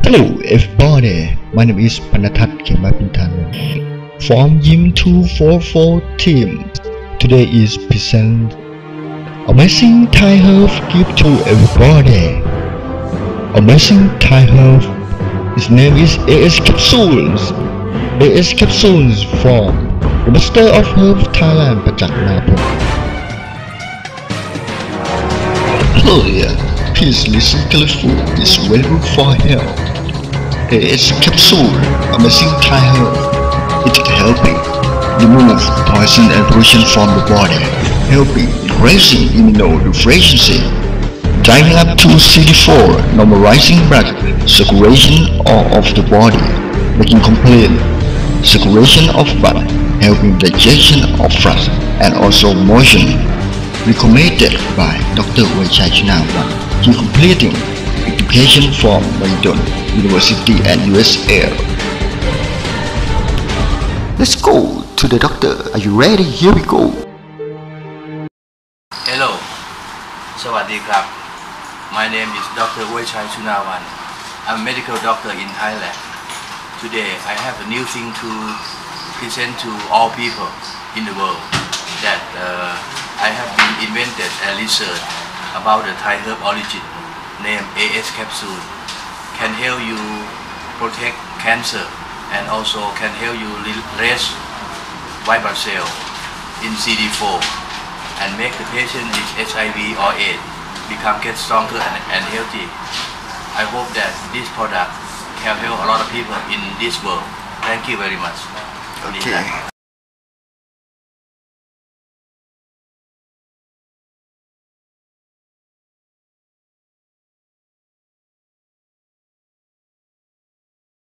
Hello everybody, my name is Panatat Kemapintan from Yim 244 team. Today is present amazing Thai herb gift to everybody. Amazing Thai herb. His name is AS Capsules. AS Capsules from the Master of Herbs Thailand Pajak Napong. Hello there, please listen carefully. It's very good for health. AS Capsule, amazing Thai herb. It helping remove poison and pollution from the body, helping increasing immunodeficiency, driving up to CD4, normalizing blood circulation of the body, making complete circulation of blood, helping digestion of fat and also motion. Recommended by Dr. Wechai Chunawan. He completing education from London University and USA. Let's go to the doctor. Are you ready? Here we go. Hello, สวัสดีครับ My name is Dr. Wechai Chunawan. I'm a medical doctor in Thailand. Today I have a new thing to present to all people in the world that I have been invented and researched about the Thai herb origin named AS Capsule. Can help you protect cancer and also can help you raise white blood cell in CD4 and make the patient with HIV or AIDS get stronger and healthy. I hope that this product can help a lot of people in this world. Thank you very much. Okay.